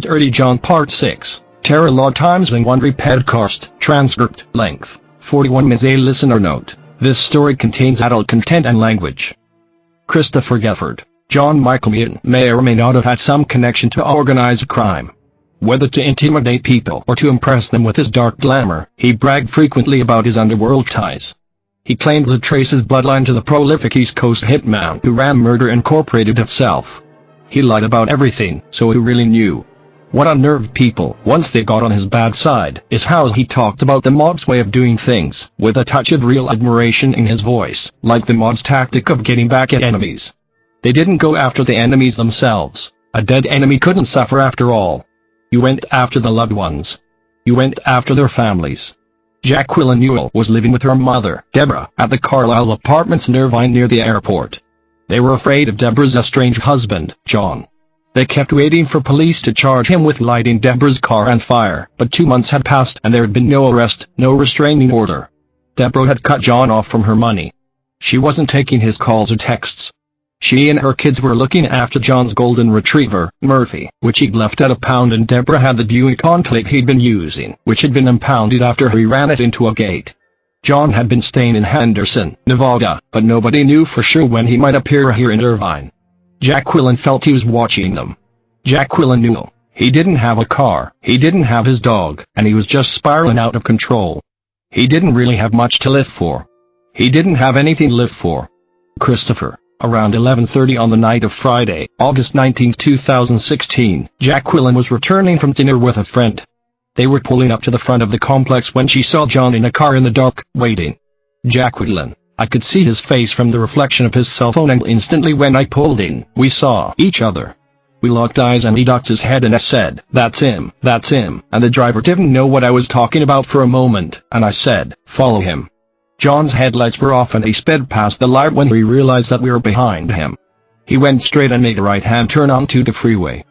Dirty John Part 6, Terra log times and Wondery podcast, transcript, length, 41 minutes. A listener note, this story contains adult content and language. Christopher Goffard, John Michael Meehan may or may not have had some connection to organized crime. Whether to intimidate people or to impress them with his dark glamour, he bragged frequently about his underworld ties. He claimed to trace his bloodline to the prolific East Coast hitman who ran Murder Incorporated itself. He lied about everything, so who really knew? What unnerved people, once they got on his bad side, is how he talked about the mob's way of doing things, with a touch of real admiration in his voice, like the mob's tactic of getting back at enemies. They didn't go after the enemies themselves. A dead enemy couldn't suffer after all. You went after the loved ones. You went after their families. Jacqueline Newell was living with her mother, Deborah, at the Carlisle Apartments in Irvine near the airport. They were afraid of Deborah's estranged husband, John. They kept waiting for police to charge him with lighting Deborah's car on fire, but 2 months had passed and there had been no arrest, no restraining order. Deborah had cut John off from her money. She wasn't taking his calls or texts. She and her kids were looking after John's golden retriever, Murphy, which he'd left at a pound, and Deborah had the Buick Enclave he'd been using, which had been impounded after he ran it into a gate. John had been staying in Henderson, Nevada, but nobody knew for sure when he might appear here in Irvine. Jacqueline felt he was watching them. Jacqueline knew. He didn't have a car, he didn't have his dog, and he was just spiraling out of control. He didn't really have much to live for. He didn't have anything to live for. Christopher. Around 11:30 on the night of Friday, August 19, 2016, Jacqueline was returning from dinner with a friend. They were pulling up to the front of the complex when she saw John in a car in the dark, waiting. Jacqueline. I could see his face from the reflection of his cell phone, and instantly when I pulled in, we saw each other. We locked eyes and he ducked his head and I said, "That's him, and the driver didn't know what I was talking about for a moment, and I said, "Follow him." John's headlights were off and he sped past the light when we realized that we were behind him. He went straight and made a right-hand turn onto the freeway.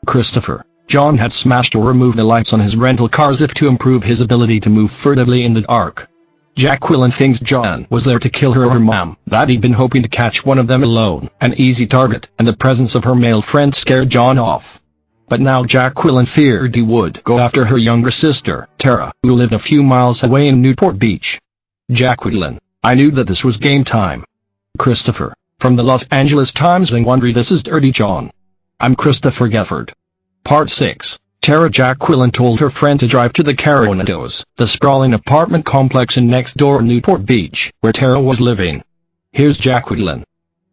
Christopher. John had smashed or removed the lights on his rental car as if to improve his ability to move furtively in the dark. Jacqueline thinks John was there to kill her or her mom, that he'd been hoping to catch one of them alone, an easy target, and the presence of her male friend scared John off. But now Jacqueline feared he would go after her younger sister, Terra, who lived a few miles away in Newport Beach. Jacqueline. I knew that this was game time. Christopher. From the Los Angeles Times and Wondery, this is Dirty John. I'm Christopher Goffard. Part 6. Terra. Jacqueline told her friend to drive to the Coronados, the sprawling apartment complex in next door Newport Beach, where Terra was living. Here's Jacqueline.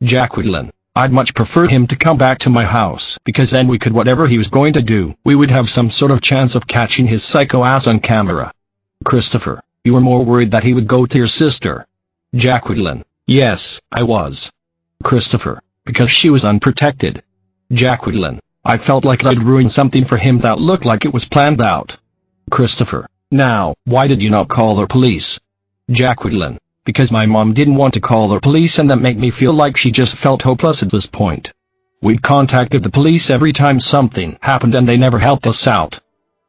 Jacqueline. I'd much prefer him to come back to my house, because then we could, whatever he was going to do, we would have some sort of chance of catching his psycho ass on camera. Christopher. You were more worried that he would go to your sister. Jacqueline. Yes, I was. Christopher. Because she was unprotected. Jacqueline. I felt like I'd ruined something for him that looked like it was planned out. Christopher. Now, why did you not call the police? Jacqueline. Because my mom didn't want to call the police, and that made me feel like she just felt hopeless at this point. We'd contacted the police every time something happened and they never helped us out.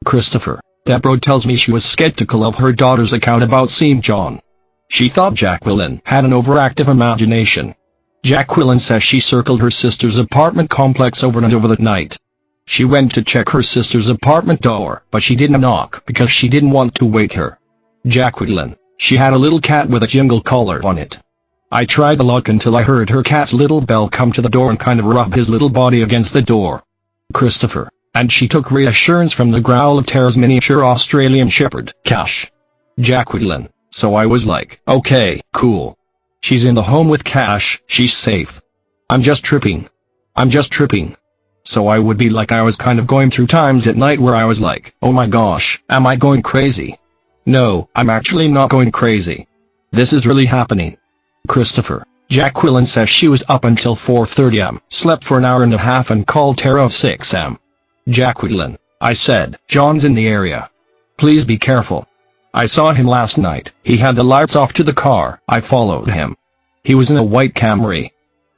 Christopher. Deborah tells me she was skeptical of her daughter's account about seeing John. She thought Jacqueline had an overactive imagination. Jacqueline says she circled her sister's apartment complex over and over that night. She went to check her sister's apartment door, but she didn't knock because she didn't want to wake her. Jacqueline. She had a little cat with a jingle collar on it. I tried the lock until I heard her cat's little bell come to the door and kind of rub his little body against the door. Christopher. And she took reassurance from the growl of Terra's miniature Australian Shepherd, Cash. Jacqueline. So I was like, okay, cool. She's in the home with Cash, she's safe. I'm just tripping. So I would be like, I was kind of going through times at night where I was like, oh my gosh, am I going crazy? No, I'm actually not going crazy. This is really happening. Christopher. Jacqueline says she was up until 4:30 am, slept for an hour and a half and called Terra of 6 am. Jacqueline. I said, John's in the area. Please be careful. I saw him last night, he had the lights off to the car, I followed him. He was in a white Camry.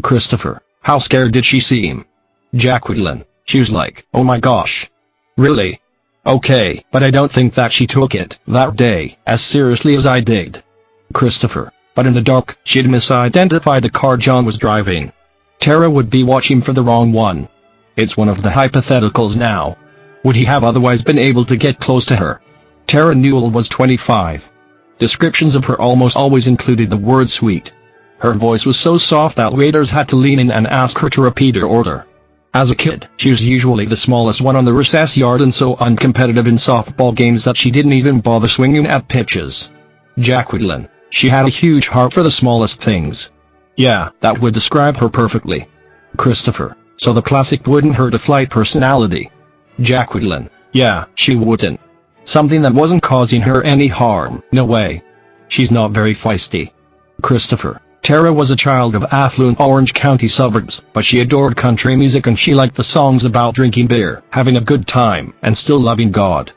Christopher. How scared did she seem? Jacqueline. She was like, oh my gosh. Really? Okay, but I don't think that she took it, that day, as seriously as I did. Christopher. But in the dark, she'd misidentified the car John was driving. Terra would be watching for the wrong one. It's one of the hypotheticals now. Would he have otherwise been able to get close to her? Terra Newell was 25. Descriptions of her almost always included the word sweet. Her voice was so soft that waiters had to lean in and ask her to repeat her order. As a kid, she was usually the smallest one on the recess yard and so uncompetitive in softball games that she didn't even bother swinging at pitches. Jacqueline. She had a huge heart for the smallest things. Yeah, that would describe her perfectly. Christopher. So the classic wouldn't hurt a flight personality. Jacqueline. Yeah, she wouldn't. Something that wasn't causing her any harm, no way. She's not very feisty. Christopher. Terra was a child of affluent Orange County suburbs, but she adored country music and she liked the songs about drinking beer, having a good time, and still loving God.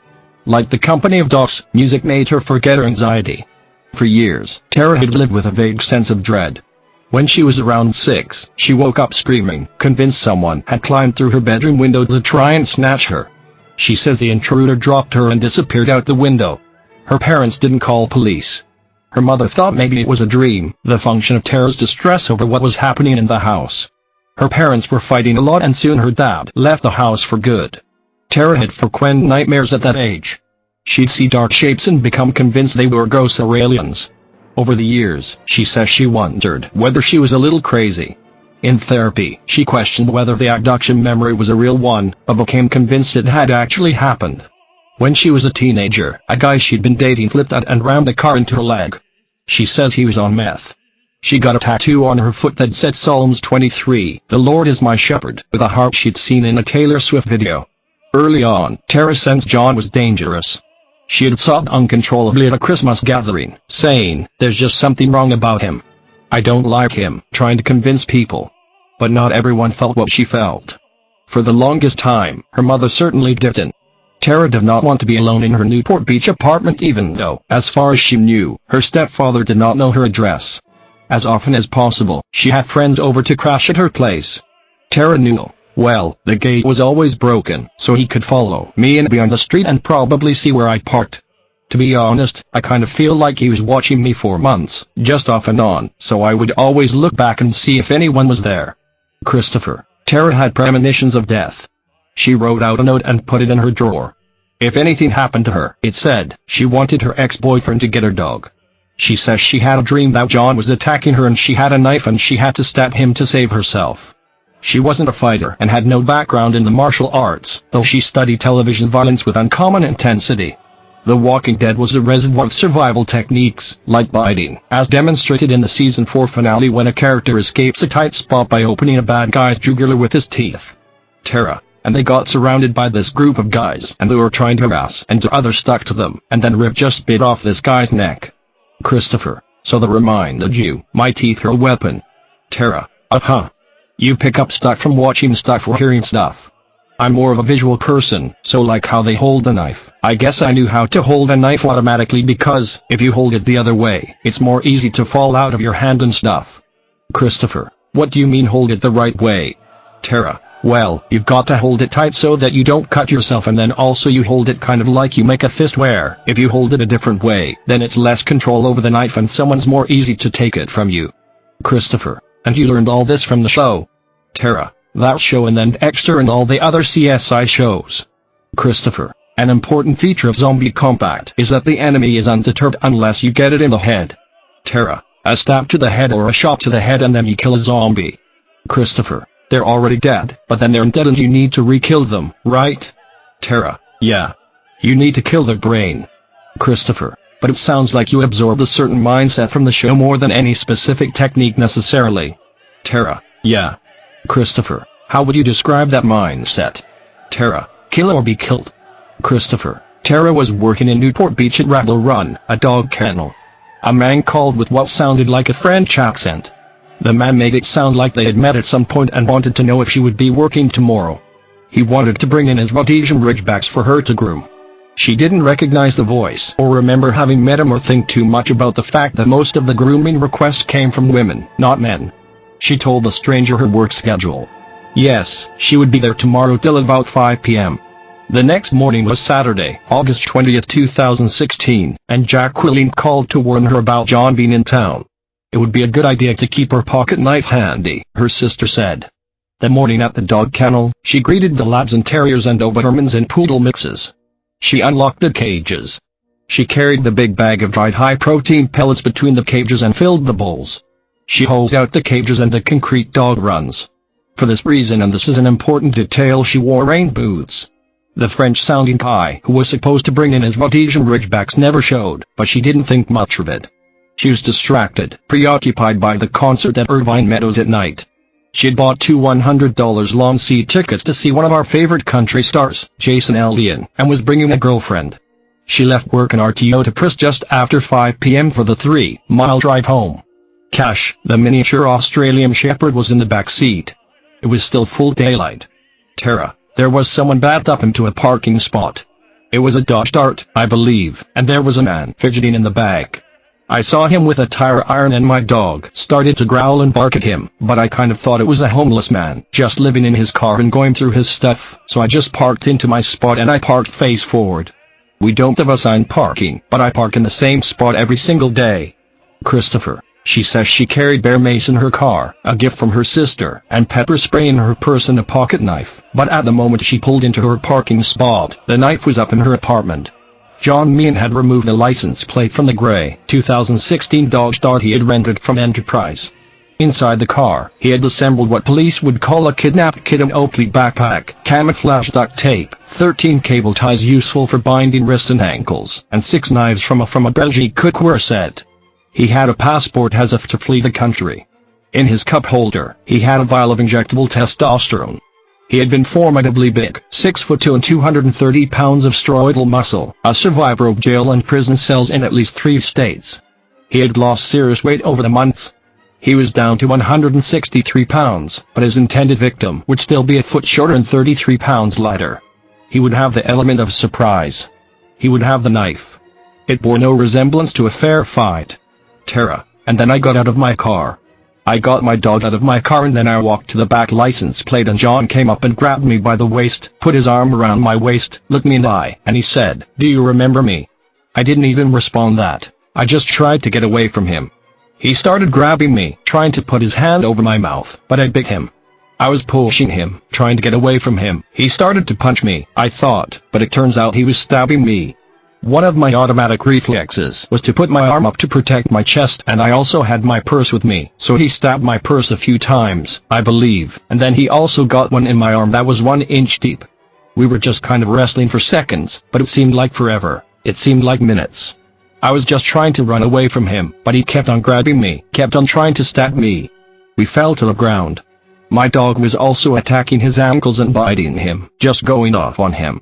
Like the company of dogs, music made her forget her anxiety. For years, Terra had lived with a vague sense of dread. When she was around 6, she woke up screaming, convinced someone had climbed through her bedroom window to try and snatch her. She says the intruder dropped her and disappeared out the window. Her parents didn't call police. Her mother thought maybe it was a dream, the function of Terra's distress over what was happening in the house. Her parents were fighting a lot and soon her dad left the house for good. Terra had frequent nightmares at that age. She'd see dark shapes and become convinced they were ghosts or aliens. Over the years, she says she wondered whether she was a little crazy. In therapy, she questioned whether the abduction memory was a real one, but became convinced it had actually happened. When she was a teenager, a guy she'd been dating flipped out and rammed a car into her leg. She says he was on meth. She got a tattoo on her foot that said Psalms 23, "The Lord is my shepherd," with a heart she'd seen in a Taylor Swift video. Early on, Terra sensed John was dangerous. She had sobbed uncontrollably at a Christmas gathering, saying, "There's just something wrong about him. I don't like him," trying to convince people. But not everyone felt what she felt. For the longest time, her mother certainly didn't. Terra did not want to be alone in her Newport Beach apartment even though, as far as she knew, her stepfather did not know her address. As often as possible, she had friends over to crash at her place. Terra knew. Well, the gate was always broken, so he could follow me in beyond the street and probably see where I parked. To be honest, I kind of feel like he was watching me for months, just off and on, so I would always look back and see if anyone was there. Christopher. Terra had premonitions of death. She wrote out a note and put it in her drawer. If anything happened to her, it said, she wanted her ex-boyfriend to get her dog. She says she had a dream that John was attacking her and she had a knife and she had to stab him to save herself. She wasn't a fighter and had no background in the martial arts, though she studied television violence with uncommon intensity. The Walking Dead was a reservoir of survival techniques, like biting, as demonstrated in the Season 4 finale when a character escapes a tight spot by opening a bad guy's jugular with his teeth. Terra. And they got surrounded by this group of guys and they were trying to harass and the other stuck to them, and then Rip just bit off this guy's neck. Christopher. So that reminded you, my teeth are a weapon. Terra. Uh-huh. You pick up stuff from watching stuff or hearing stuff. I'm more of a visual person, so like how they hold the knife, I guess I knew how to hold a knife automatically because, if you hold it the other way, it's more easy to fall out of your hand and stuff. Christopher. What do you mean hold it the right way? Terra. Well, you've got to hold it tight so that you don't cut yourself and then also you hold it kind of like you make a fist where, if you hold it a different way, then it's less control over the knife and someone's more easy to take it from you. Christopher. And you learned all this from the show? Terra. That show and then Dexter and all the other CSI shows. Christopher. An important feature of Zombie Combat is that the enemy is undeterred unless you get it in the head. Terra. A stab to the head or a shot to the head and then you kill a zombie. Christopher. They're already dead, but then they're dead and you need to re-kill them, right? Terra. Yeah. You need to kill their brain. Christopher. But it sounds like you absorbed a certain mindset from the show more than any specific technique necessarily. Terra. Yeah. Christopher. How would you describe that mindset? Terra. Kill or be killed. Christopher. Terra was working in Newport Beach at Rabble Run, a dog kennel. A man called with what sounded like a French accent. The man made it sound like they had met at some point and wanted to know if she would be working tomorrow. He wanted to bring in his Rhodesian Ridgebacks for her to groom. She didn't recognize the voice or remember having met him or think too much about the fact that most of the grooming requests came from women, not men. She told the stranger her work schedule. Yes, she would be there tomorrow till about 5 p.m. The next morning was Saturday, August 20th, 2016, and Jacqueline called to warn her about John being in town. It would be a good idea to keep her pocket knife handy, her sister said. The morning at the dog kennel, she greeted the labs and terriers and Dobermans and poodle mixes. She unlocked the cages. She carried the big bag of dried high-protein pellets between the cages and filled the bowls. She holed out the cages and the concrete dog runs. For this reason, and this is an important detail, she wore rain boots. The French-sounding guy who was supposed to bring in his Rhodesian Ridgebacks never showed, but she didn't think much of it. She was distracted, preoccupied by the concert at Irvine Meadows at night. She had bought 2 $100 lawn seat tickets to see one of our favorite country stars, Jason Aldean, and was bringing a girlfriend. She left work in our Toyota Prius just after 5 p.m. for the 3-mile drive home. Cash, the miniature Australian Shepherd, was in the back seat. It was still full daylight. Terra, there was someone backed up into a parking spot. It was a Dodge Dart, I believe, and there was a man fidgeting in the back. I saw him with a tire iron and my dog started to growl and bark at him, but I kind of thought it was a homeless man, just living in his car and going through his stuff, so I just parked into my spot and I parked face forward. We don't have assigned parking, but I park in the same spot every single day. Christopher, she says she carried bear mace in her car, a gift from her sister, and pepper spray in her purse and a pocket knife, but at the moment she pulled into her parking spot, the knife was up in her apartment. John Meehan had removed the license plate from the gray 2016 Dodge Dart he had rented from Enterprise. Inside the car, he had assembled what police would call a kidnapped kid, an Oakley backpack, camouflage duct tape, 13 cable ties useful for binding wrists and ankles, and 6 knives from a Belgique cookware set. He had a passport as if to flee the country. In his cup holder, he had a vial of injectable testosterone. He had been formidably big, 6'2" and 230 pounds of steroidal muscle, a survivor of jail and prison cells in at least 3 states. He had lost serious weight over the months. He was down to 163 pounds, but his intended victim would still be a foot shorter and 33 pounds lighter. He would have the element of surprise. He would have the knife. It bore no resemblance to a fair fight. Terra, and then I got out of my car. I got my dog out of my car and then I walked to the back license plate and John came up and grabbed me by the waist, put his arm around my waist, looked me in the eye, and he said, "Do you remember me?" I didn't even respond that. I just tried to get away from him. He started grabbing me, trying to put his hand over my mouth, but I bit him. I was pushing him, trying to get away from him. He started to punch me, I thought, but it turns out he was stabbing me. One of my automatic reflexes was to put my arm up to protect my chest, and I also had my purse with me, so he stabbed my purse a few times, I believe, and then he also got one in my arm that was 1 inch deep. We were just kind of wrestling for seconds, but it seemed like forever. It seemed like minutes. I was just trying to run away from him, but he kept on grabbing me, kept on trying to stab me. We fell to the ground. My dog was also attacking his ankles and biting him, just going off on him.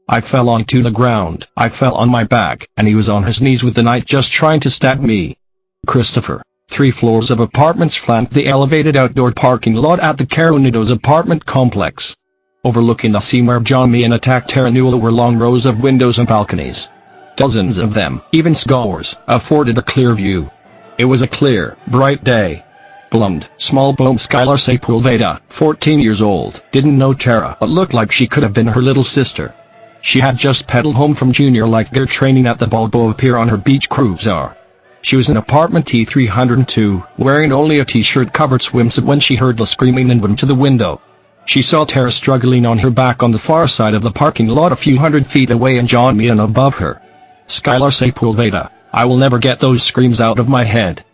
I fell onto the ground, I fell on my back, and he was on his knees with the knife just trying to stab me. Christopher, 3 floors of apartments flanked the elevated outdoor parking lot at the Caronidos apartment complex. Overlooking the scene where John Meehan attacked Terra were long rows of windows and balconies. Dozens of them, even scores, afforded a clear view. It was a clear, bright day. Blonde, small-boned Skylar Sepulveda, 14 years old, didn't know Terra but looked like she could have been her little sister. She had just pedaled home from junior lifeguard training at the Balboa Pier on her beach cruiser. She was in apartment T302, wearing only a t-shirt-covered swimsuit when she heard the screaming and went to the window. She saw Terra struggling on her back on the far side of the parking lot a few hundred feet away and John Meehan above her. Skylar Sepulveda, I will never get those screams out of my head.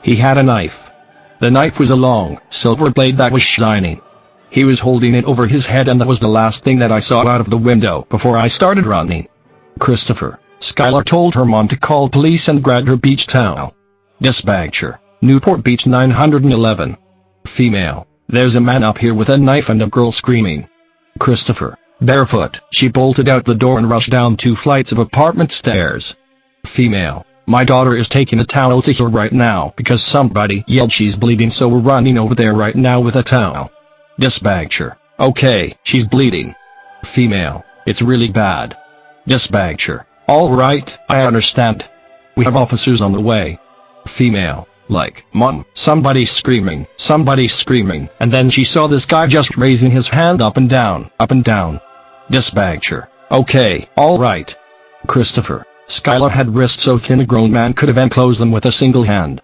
He had a knife. The knife was a long, silver blade that was shining. He was holding it over his head and that was the last thing that I saw out of the window before I started running. Christopher, Skylar told her mom to call police and grabbed her beach towel. Dispatcher, Newport Beach 911. Female, there's a man up here with a knife and a girl screaming. Christopher, barefoot, she bolted out the door and rushed down 2 flights of apartment stairs. Female, my daughter is taking a towel to her right now because somebody yelled she's bleeding, so we're running over there right now with a towel. Dispatcher, okay, she's bleeding. Female, it's really bad. Dispatcher, alright, I understand. We have officers on the way. Female, like, Mom, somebody's screaming, and then she saw this guy just raising his hand up and down, up and down. Dispatcher, okay, alright. Christopher, Skylar had wrists so thin a grown man could have enclosed them with a single hand.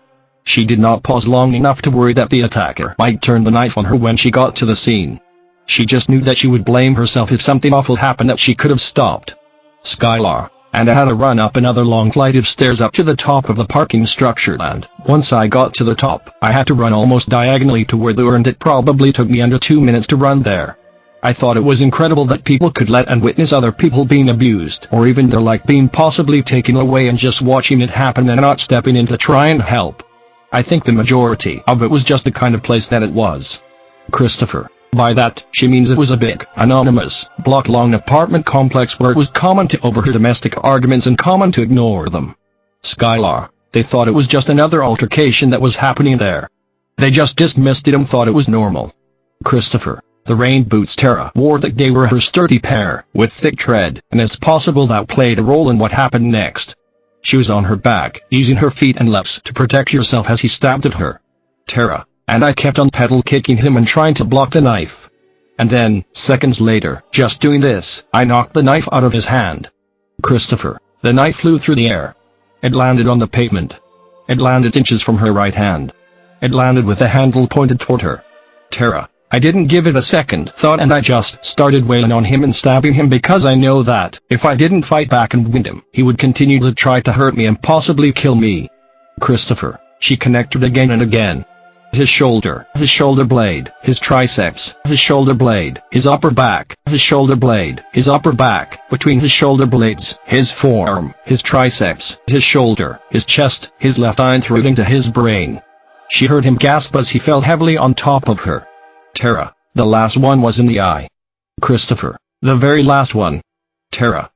She did not pause long enough to worry that the attacker might turn the knife on her when she got to the scene. She just knew that she would blame herself if something awful happened that she could have stopped. Skylar, and I had to run up another long flight of stairs up to the top of the parking structure, and once I got to the top, I had to run almost diagonally to where the door, and it probably took me under 2 minutes to run there. I thought it was incredible that people could let and witness other people being abused, or even their life being possibly taken away, and just watching it happen and not stepping in to try and help. I think the majority of it was just the kind of place that it was. Christopher. By that, she means it was a big, anonymous, block-long apartment complex where it was common to overhear domestic arguments and common to ignore them. Skylar, they thought it was just another altercation that was happening there. They just dismissed it and thought it was normal. Christopher, the rain boots Terra wore that day were her sturdy pair, with thick tread, and it's possible that played a role in what happened next. She was on her back, using her feet and legs to protect herself as he stabbed at her. Terra, and I kept on pedal kicking him and trying to block the knife. And then, seconds later, just doing this, I knocked the knife out of his hand. Christopher, the knife flew through the air. It landed on the pavement. It landed inches from her right hand. It landed with the handle pointed toward her. Terra, I didn't give it a second thought, and I just started wailing on him and stabbing him, because I know that if I didn't fight back and win him, he would continue to try to hurt me and possibly kill me. Christopher, she connected again and again. His shoulder blade, his triceps, his shoulder blade, his upper back, his shoulder blade, his upper back, between his shoulder blades, his forearm, his triceps, his shoulder, his chest, his left eye through into his brain. She heard him gasp as he fell heavily on top of her. Terra, the last one was in the eye. Christopher, the very last one. Terra,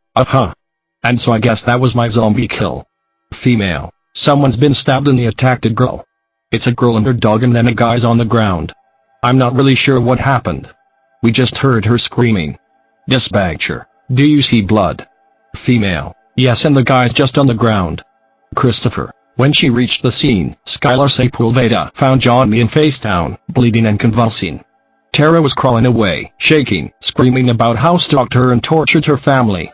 And so I guess that was my zombie kill. Female, someone's been stabbed in the attacked girl. It's a girl and her dog, and then a guy's on the ground. I'm not really sure what happened. We just heard her screaming. Dispatcher, do you see blood? Female, yes, and the guy's just on the ground. Christopher, when she reached the scene, Skylar Sepulveda found John Meehan face down, bleeding and convulsing. Terra was crawling away, shaking, screaming about how stalked her and tortured her family.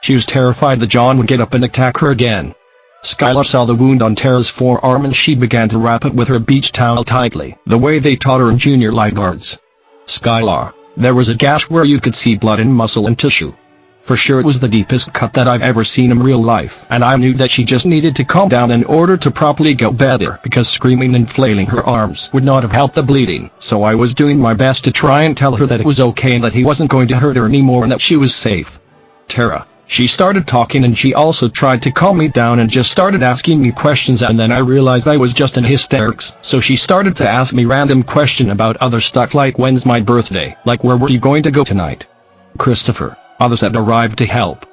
She was terrified that John would get up and attack her again. Skylar saw the wound on Terra's forearm and she began to wrap it with her beach towel tightly, the way they taught her in junior lifeguards. Skylar, there was a gash where you could see blood and muscle and tissue. For sure it was the deepest cut that I've ever seen in real life, and I knew that she just needed to calm down in order to properly get better, because screaming and flailing her arms would not have helped the bleeding, so I was doing my best to try and tell her that it was okay and that he wasn't going to hurt her anymore and that she was safe. Terra, she started talking, and she also tried to calm me down and just started asking me questions, and then I realized I was just in hysterics, so she started to ask me random questions about other stuff like when's my birthday, like where were you going to go tonight? Christopher, others had arrived to help.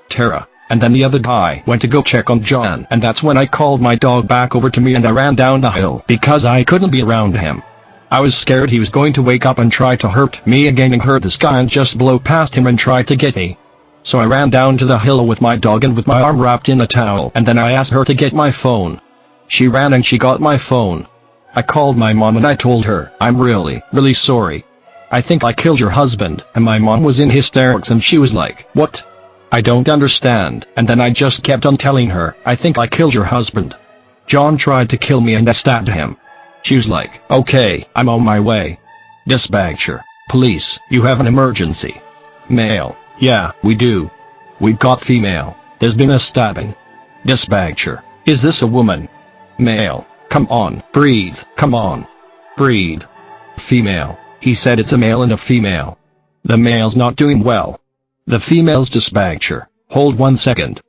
Terra, and then the other guy went to go check on John, and that's when I called my dog back over to me and I ran down the hill because I couldn't be around him. I was scared he was going to wake up and try to hurt me again and heard this guy and just blow past him and try to get me. So I ran down to the hill with my dog and with my arm wrapped in a towel, and then I asked her to get my phone. She ran and she got my phone. I called my mom and I told her, I'm really sorry. I think I killed your husband, and my mom was in hysterics and she was like, what? I don't understand, and then I just kept on telling her, I think I killed your husband. John tried to kill me and I stabbed him. She was like, okay, I'm on my way. Dispatcher, police, you have an emergency. Male. Yeah, we do. We've got female. There's been a stabbing. Dispatcher, is this a woman? Male, come on, breathe, come on. Breathe. Female, he said it's a male and a female. The male's not doing well. The female's dispatcher, hold 1 second.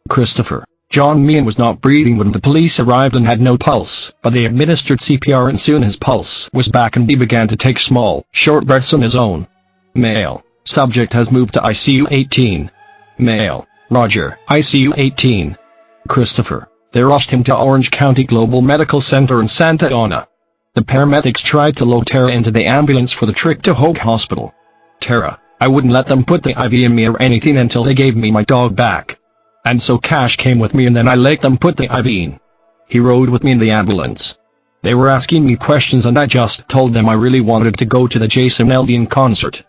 Christopher, John Meehan was not breathing when the police arrived and had no pulse, but they administered CPR and soon his pulse was back and he began to take small, short breaths on his own. Male. Subject has moved to ICU 18. Male, Roger, ICU 18. Christopher, they rushed him to Orange County Global Medical Center in Santa Ana. The paramedics tried to load Terra into the ambulance for the trip to Hoag Hospital. Terra, I wouldn't let them put the IV in me or anything until they gave me my dog back. And so Cash came with me and then I let them put the IV in. He rode with me in the ambulance. They were asking me questions and I just told them I really wanted to go to the Jason Aldean concert.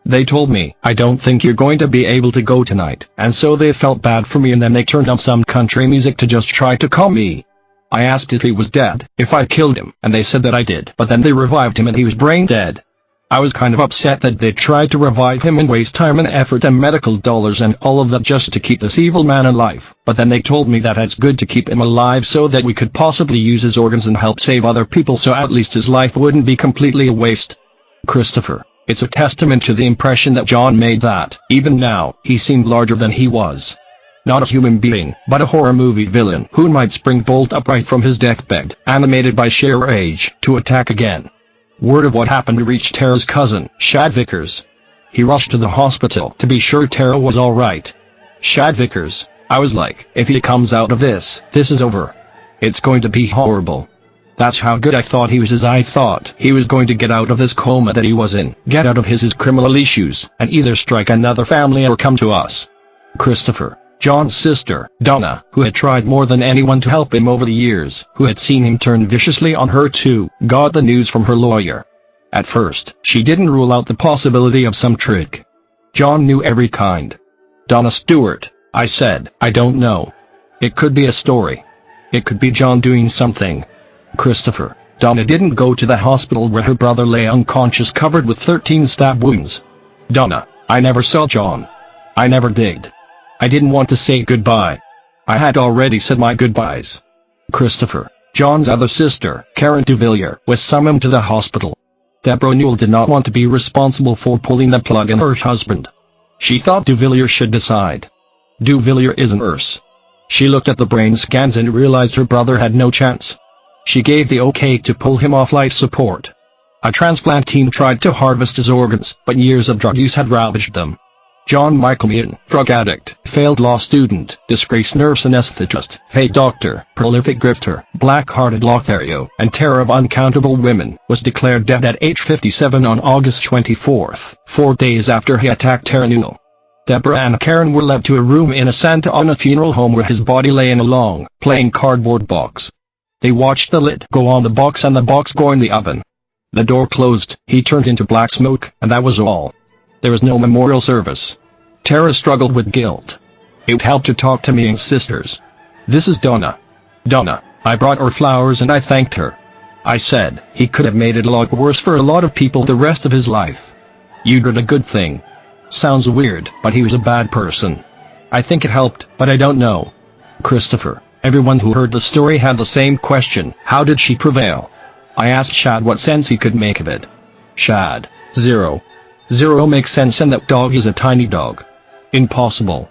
They told me, I don't think you're going to be able to go tonight, and so they felt bad for me and then they turned on some country music to just try to calm me. I asked if he was dead, if I killed him, and they said that I did, but then they revived him and he was brain dead. I was kind of upset that they tried to revive him and waste time and effort and medical dollars and all of that just to keep this evil man alive, but then they told me that it's good to keep him alive so that we could possibly use his organs and help save other people so at least his life wouldn't be completely a waste. Christopher, it's a testament to the impression that John made that, even now, he seemed larger than he was. Not a human being, but a horror movie villain who might spring bolt upright from his deathbed, animated by sheer rage, to attack again. Word of what happened reached Terra's cousin, Shad Vickers. He rushed to the hospital to be sure Terra was alright. Shad Vickers, I was like, if he comes out of this is over. It's going to be horrible. That's how good I thought he was, as I thought he was going to get out of this coma that he was in, get out of his criminal issues, and either strike another family or come to us. Christopher, John's sister, Donna, who had tried more than anyone to help him over the years, who had seen him turn viciously on her too, got the news from her lawyer. At first, she didn't rule out the possibility of some trick. John knew every kind. Donna Stewart, I said, I don't know. It could be a story. It could be John doing something. Christopher, Donna didn't go to the hospital where her brother lay unconscious covered with 13 stab wounds. Donna, I never saw John. I never did. I didn't want to say goodbye. I had already said my goodbyes. Christopher, John's other sister, Karen DeVilliers, was summoned to the hospital. Deborah Newell did not want to be responsible for pulling the plug on her husband. She thought DeVilliers should decide. DeVilliers is a nurse. She looked at the brain scans and realized her brother had no chance. She gave the okay to pull him off life support. A transplant team tried to harvest his organs, but years of drug use had ravaged them. John Michael Meehan, drug addict, failed law student, disgraced nurse anesthetist, fake doctor, prolific grifter, black-hearted Lothario, and terror of uncountable women, was declared dead at age 57 on August 24, 4 days after he attacked Terra Newell. Deborah and Karen were led to a room in a Santa Ana funeral home where his body lay in a long, plain cardboard box. They watched the lid go on the box and the box go in the oven. The door closed, he turned into black smoke, and that was all. There was no memorial service. Terra struggled with guilt. It helped her talk to Meehan's sisters. This is Donna. Donna, I brought her flowers and I thanked her. I said, he could have made it a lot worse for a lot of people the rest of his life. You did a good thing. Sounds weird, but he was a bad person. I think it helped, but I don't know. Christopher, everyone who heard the story had the same question, how did she prevail? I asked Shad what sense he could make of it. Shad, 0. 0 makes sense, and that dog is a tiny dog. Impossible.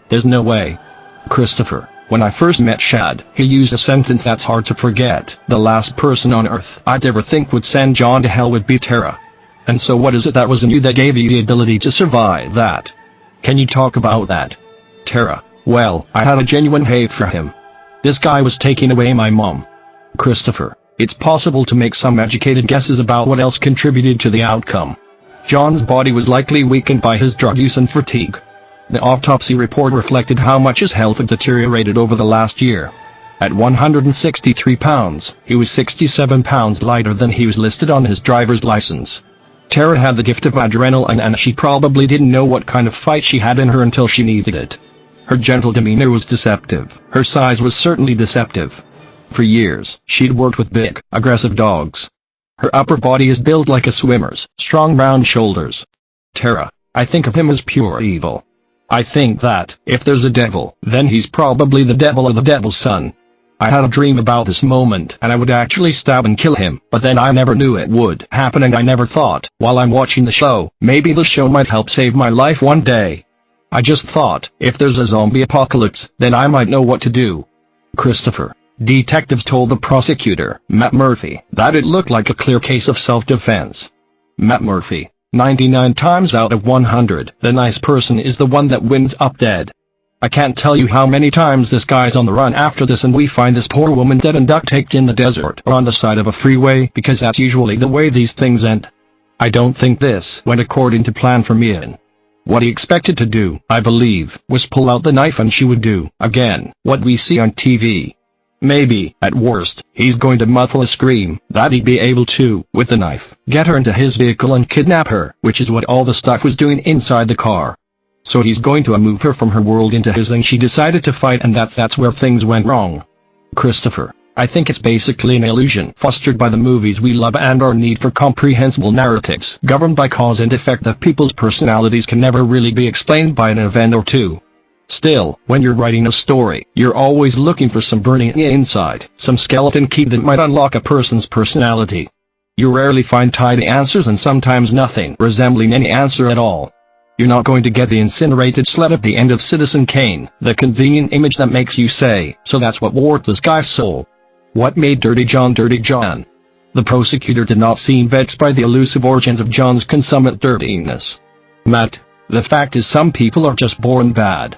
There's no way. Christopher, when I first met Shad, he used a sentence that's hard to forget. The last person on earth I'd ever think would send John to hell would be Terra. And so what is it that was in you that gave you the ability to survive that? Can you talk about that? Terra, well, I had a genuine hate for him. This guy was taking away my mom. Christopher, it's possible to make some educated guesses about what else contributed to the outcome. John's body was likely weakened by his drug use and fatigue. The autopsy report reflected how much his health had deteriorated over the last year. At 163 pounds, he was 67 pounds lighter than he was listed on his driver's license. Terra had the gift of adrenaline, and she probably didn't know what kind of fight she had in her until she needed it. Her gentle demeanor was deceptive. Her size was certainly deceptive. For years, she'd worked with big, aggressive dogs. Her upper body is built like a swimmer's, strong round shoulders. Terra, I think of him as pure evil. I think that, if there's a devil, then he's probably the devil or the devil's son. I had a dream about this moment, and I would actually stab and kill him, but then I never knew it would happen, and I never thought, while I'm watching the show, maybe the show might help save my life one day. I just thought, if there's a zombie apocalypse, then I might know what to do. Christopher, detectives told the prosecutor, Matt Murphy, that it looked like a clear case of self-defense. Matt Murphy, 99 times out of 100, the nice person is the one that winds up dead. I can't tell you how many times this guy's on the run after this and we find this poor woman dead and duct taped in the desert or on the side of a freeway, because that's usually the way these things end. I don't think this went according to plan for Meehan. What he expected to do, I believe, was pull out the knife and she would do, again, what we see on TV. Maybe, at worst, he's going to muffle a scream that he'd be able to, with the knife, get her into his vehicle and kidnap her, which is what all the stuff was doing inside the car. So he's going to move her from her world into his, and she decided to fight, and that's where things went wrong. Christopher, I think it's basically an illusion fostered by the movies we love and our need for comprehensible narratives governed by cause and effect that people's personalities can never really be explained by an event or two. Still, when you're writing a story, you're always looking for some burning inside, some skeleton key that might unlock a person's personality. You rarely find tidy answers and sometimes nothing resembling any answer at all. You're not going to get the incinerated sled at the end of Citizen Kane, the convenient image that makes you say, so that's what warped this guy's soul. What made Dirty John Dirty John? The prosecutor did not seem vexed by the elusive origins of John's consummate dirtiness. Matt, the fact is some people are just born bad.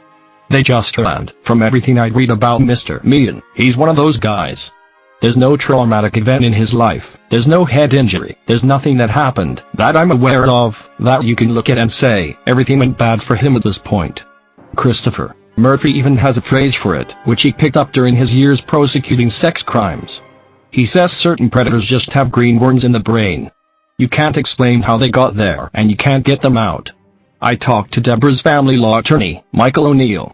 They just are, and from everything I'd read about Mr. Meehan, he's one of those guys. There's no traumatic event in his life, there's no head injury, there's nothing that happened, that I'm aware of, that you can look at and say, everything went bad for him at this point. Christopher Murphy even has a phrase for it, which he picked up during his years prosecuting sex crimes. He says certain predators just have green worms in the brain. You can't explain how they got there, and you can't get them out. I talked to Deborah's family law attorney, Michael O'Neill.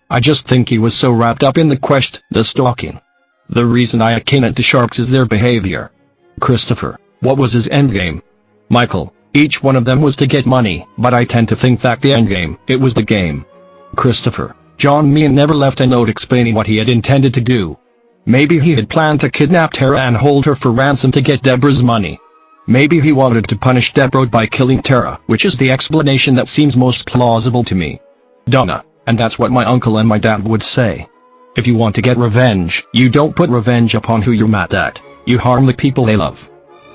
I just think he was so wrapped up in the quest, the stalking. The reason I akin it to sharks is their behavior. Christopher, what was his endgame? Michael, each one of them was to get money, but I tend to think that the endgame, it was the game. Christopher, John Meehan never left a note explaining what he had intended to do. Maybe he had planned to kidnap Terra and hold her for ransom to get Deborah's money. Maybe he wanted to punish Deborah by killing Terra, which is the explanation that seems most plausible to me. Donna, and that's what my uncle and my dad would say. If you want to get revenge, you don't put revenge upon who you're mad at, you harm the people they love.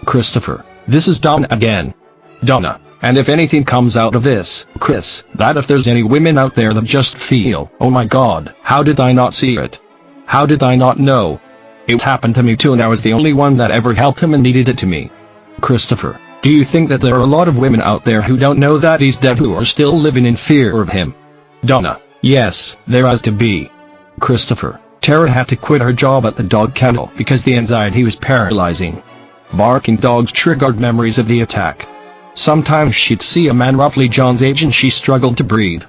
Christopher, this is Donna again. Donna, and if anything comes out of this, Chris, that if there's any women out there that just feel, oh my god, how did I not see it? How did I not know? It happened to me too and I was the only one that ever helped him and needed it to me. Christopher, do you think that there are a lot of women out there who don't know that he's dead who are still living in fear of him? Donna, yes, there has to be. Christopher, Terra had to quit her job at the dog kennel because the anxiety was paralyzing. Barking dogs triggered memories of the attack. Sometimes she'd see a man roughly John's age and she struggled to breathe.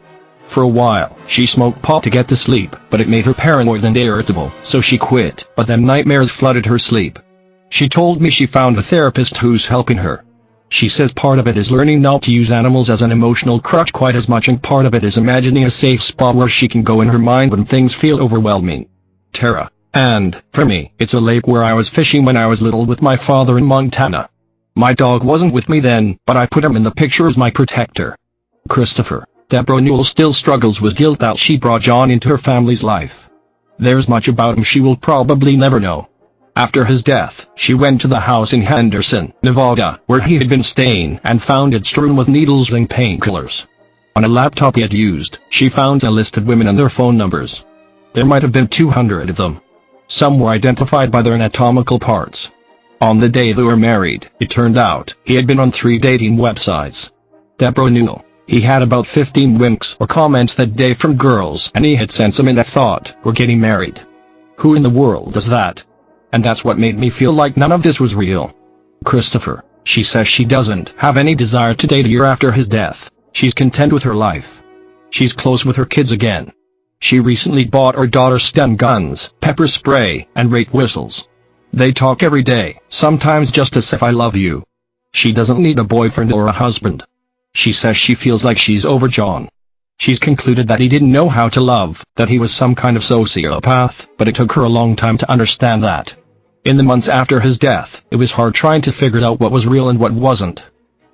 For a while, she smoked pot to get to sleep, but it made her paranoid and irritable, so she quit, but then nightmares flooded her sleep. She told me she found a therapist who's helping her. She says part of it is learning not to use animals as an emotional crutch quite as much, and part of it is imagining a safe spot where she can go in her mind when things feel overwhelming. Terra, and, for me, it's a lake where I was fishing when I was little with my father in Montana. My dog wasn't with me then, but I put him in the picture as my protector. Christopher, Deborah Newell still struggles with guilt that she brought John into her family's life. There's much about him she will probably never know. After his death, she went to the house in Henderson, Nevada, where he had been staying, and found it strewn with needles and painkillers. On a laptop he had used, she found a list of women and their phone numbers. There might have been 200 of them. Some were identified by their anatomical parts. On the day they were married, it turned out, he had been on 3 dating websites. Deborah Newell, he had about 15 winks or comments that day from girls, and he had sent some in that thought, we're getting married. Who in the world does that? And that's what made me feel like none of this was real. Christopher, she says she doesn't have any desire to date a year after his death. She's content with her life. She's close with her kids again. She recently bought her daughter stun guns, pepper spray, and rape whistles. They talk every day, sometimes just as if I love you. She doesn't need a boyfriend or a husband. She says she feels like she's over John. She's concluded that he didn't know how to love, that he was some kind of sociopath, but it took her a long time to understand that. In the months after his death, it was hard trying to figure out what was real and what wasn't.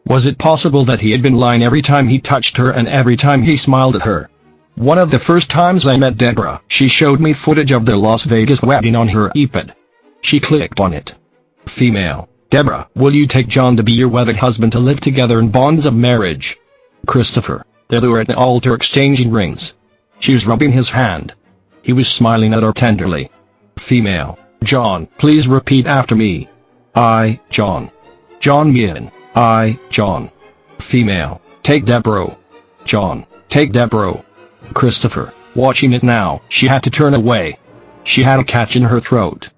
Was it possible that he had been lying every time he touched her and every time he smiled at her? One of the first times I met Deborah, she showed me footage of their Las Vegas wedding on her iPad. She clicked on it. Female, Deborah, will you take John to be your wedded husband to live together in bonds of marriage? Christopher, there they were at the altar exchanging rings. She was rubbing his hand. He was smiling at her tenderly. Female, John, please repeat after me. I, John. John Meehan. I, John. Female, take Deborah. John, take Deborah. Christopher, watching it now, she had to turn away. She had a catch in her throat.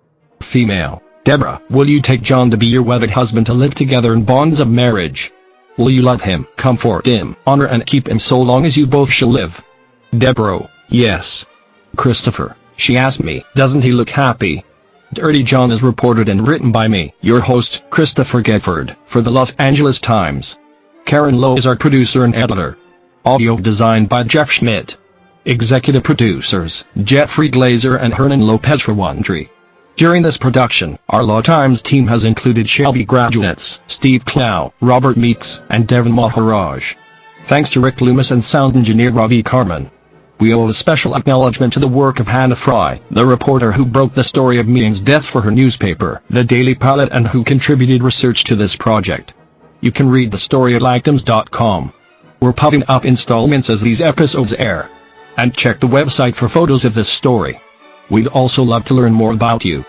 Female, Deborah, will you take John to be your wedded husband to live together in bonds of marriage? Will you love him, comfort him, honor and keep him so long as you both shall live? Deborah, yes. Christopher, She asked me, "Doesn't he look happy?" Dirty John is reported and written by me, your host, Christopher Goffard, for the Los Angeles Times. Karen Lowe is our producer and editor. Audio designed by Jeff Schmidt. Executive producers, Jeffrey Glazer and Hernan Lopez for Wondery. During this production, our Law Times team has included Shelby graduates, Steve Clow, Robert Meeks, and Devin Maharaj. Thanks to Rick Loomis and sound engineer Ravi Carmen. We owe a special acknowledgement to the work of Hannah Fry, the reporter who broke the story of Meehan's death for her newspaper, The Daily Pilot, and who contributed research to this project. You can read the story at items.com. We're popping up installments as these episodes air. And check the website for photos of this story. We'd also love to learn more about you.